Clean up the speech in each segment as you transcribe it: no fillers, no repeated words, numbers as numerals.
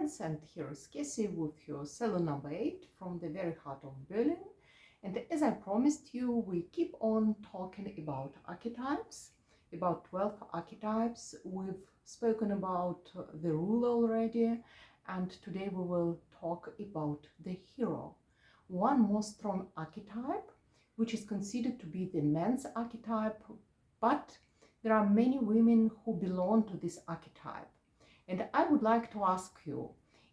friends, and here is Cassie with your salon number 8 from the very heart of Berlin. And as I promised you, we keep on talking about archetypes, about 12 archetypes. We've spoken about the rule already, and today we will talk about the hero. One more strong archetype, which is considered to be the man's archetype, but there are many women who belong to this archetype. And I would like to ask you,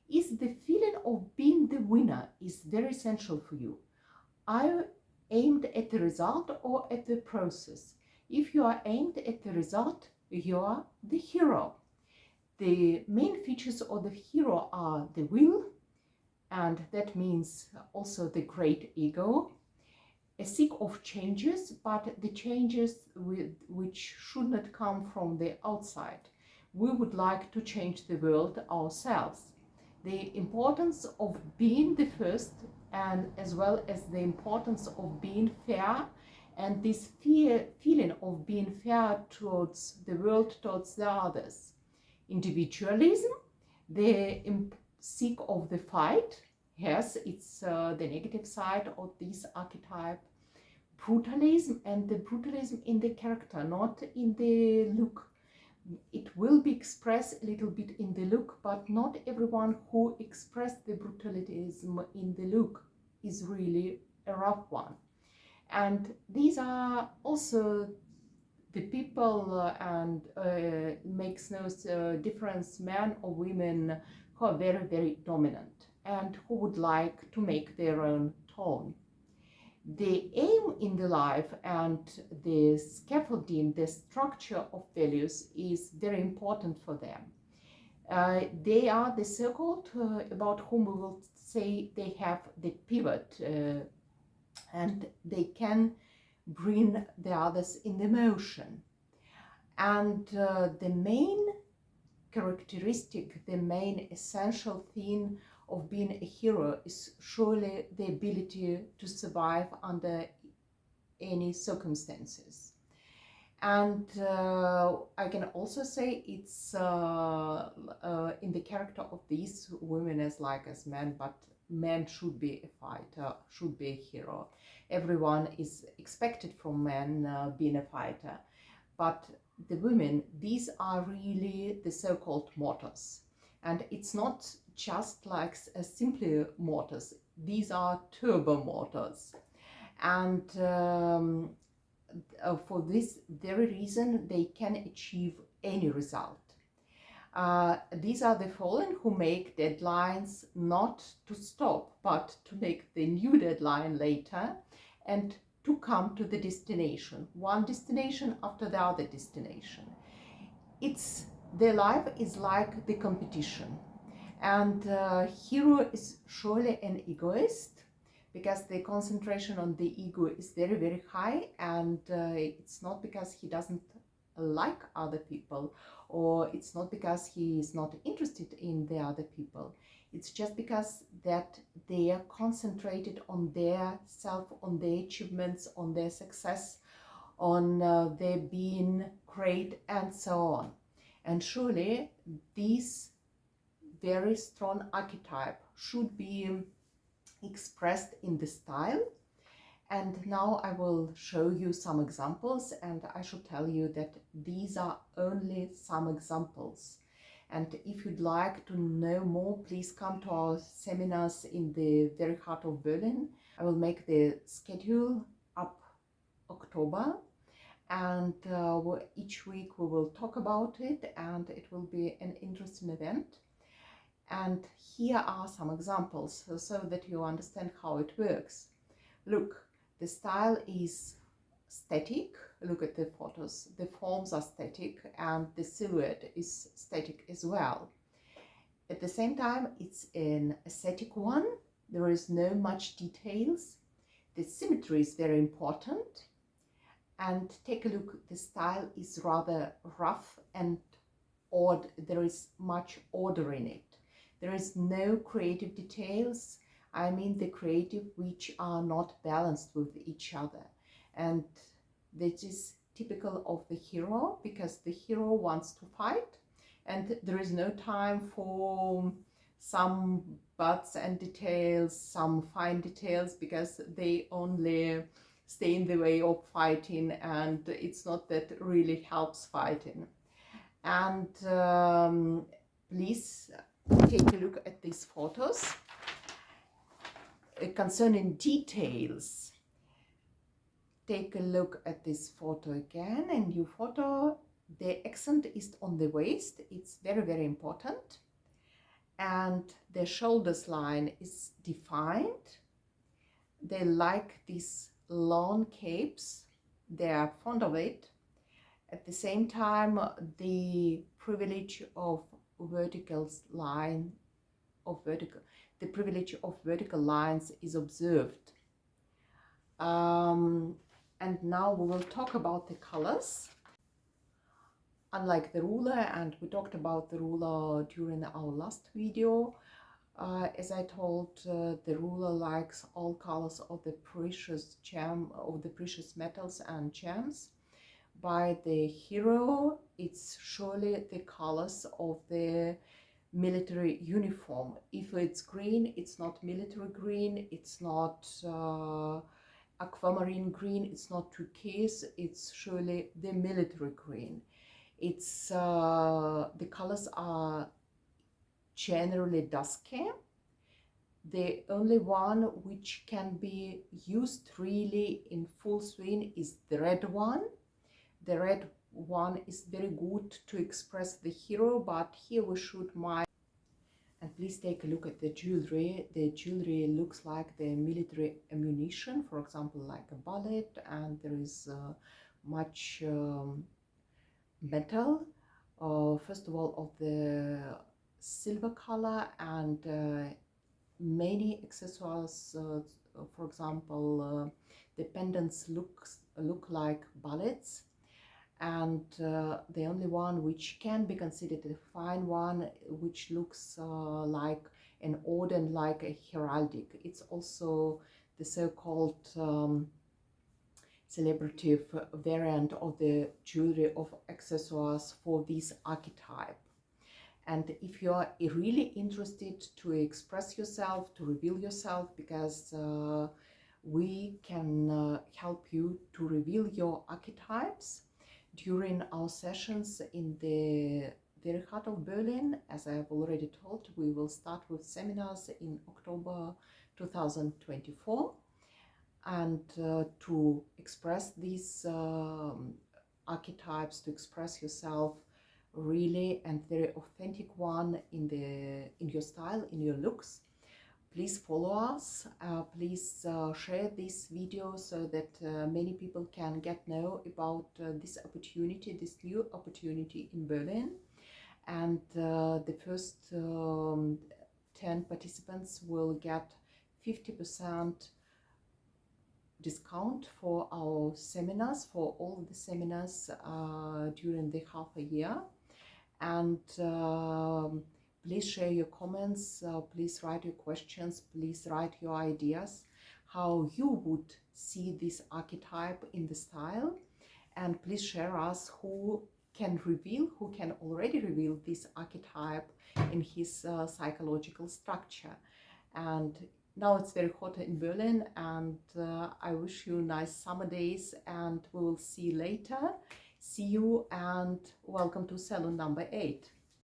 is the feeling of being the winner is very essential for you? Are you aimed at the result or at the process? If you are aimed at the result, you are the hero. The main features of the hero are the will, and that means also the great ego, a seek of changes, but the changes which should not come from the outside. We would like to change the world ourselves. The importance of being the first, and as well as the importance of being fair, and this feeling of being fair towards the world, towards the others. Individualism, the seek of the fight. Yes, it's the negative side of this archetype. Brutalism, and the brutalism in the character, not in the look. It will be expressed a little bit in the look, but not everyone who expressed the brutalism in the look is really a rough one. And these are also the people, and makes no difference, men or women, who are very, very dominant and who would like to make their own tone. The aim in the life and the scaffolding, the structure of values is very important for them. They are the so-called, about whom we will say they have the pivot, and they can bring the others in the motion. And the main characteristic, the main essential thing of being a hero is surely the ability to survive under any circumstances. And I can also say it's in the character of these women as like as men, but men should be a fighter, should be a hero. Everyone is expected from men being a fighter, but the women, these are really the so-called mortars. And it's not just like a simply mortars, these are turbo mortars. And for this very reason, they can achieve any result. These are the fallen who make deadlines not to stop, but to make the new deadline later and to come to the destination, one destination after the other destination. Their life is like the competition. And hero is surely an egoist, because the concentration on the ego is very, very high, and it's not because he doesn't like other people, or it's not because he is not interested in the other people. It's just because that they are concentrated on their self, on their achievements, on their success, on their being great, and so on. And surely this very strong archetype should be expressed in the style. And now I will show you some examples, and I should tell you that these are only some examples. And if you'd like to know more, please come to our seminars in the very heart of Berlin. I will make the schedule up October, and each week we will talk about it, and it will be an interesting event. And here are some examples so that you understand how it works. Look, the style is static. Look at the photos. The forms are static, and the silhouette is static as well. At the same time, it's an aesthetic one. There is no much details. The symmetry is very important. And take a look, the style is rather rough and odd. There is much order in it. There is no creative details. I mean the creative which are not balanced with each other. And this is typical of the hero, because the hero wants to fight, and there is no time for some buts and details, some fine details, because they only stay in the way of fighting, and it's not that really helps fighting. And please take a look at these photos. Concerning details, take a look at this photo again, a new photo. The accent is on the waist, it's very, very important. And the shoulders line is defined. They like these long capes, they are fond of it. At the same time, the privilege of vertical lines is observed. And now we will talk about the colors. Unlike the ruler, and we talked about the ruler during our last video, as I told, the ruler likes all colors of the precious metals and gems. By the hero, it's surely the colors of the military uniform. If it's green, it's not military green, it's not aquamarine green, it's not turquoise, it's surely the military green. It's the colors are generally dusky. The only one which can be used really in full swing is the red one. The red one is very good to express the hero, but here we should mind. And please take a look at the jewelry. The jewelry looks like the military ammunition, for example, like a bullet, and there is much metal, first of all of the silver color, and many accessories, for example, the pendants look like bullets, and the only one which can be considered a fine one, which looks like an order, like a heraldic. It's also the so-called celebrative variant of the jewelry of accessories for this archetype. And if you are really interested to express yourself, to reveal yourself, because we can help you to reveal your archetypes during our sessions in the very heart of Berlin. As I have already told, we will start with seminars in October 2024. And to express these archetypes, to express yourself really and very authentic one in your style, in your looks, please follow us. Please share this video so that many people can know about this opportunity, this new opportunity in Berlin. And the first 10 participants will get 50% discount for our seminars, for all the seminars during the half a year. And please share your comments, please write your questions, please write your ideas, how you would see this archetype in the style. And please share us who can already reveal this archetype in his psychological structure. And now it's very hot in Berlin, and I wish you nice summer days, and we will see you later. See you, and welcome to salon number 8.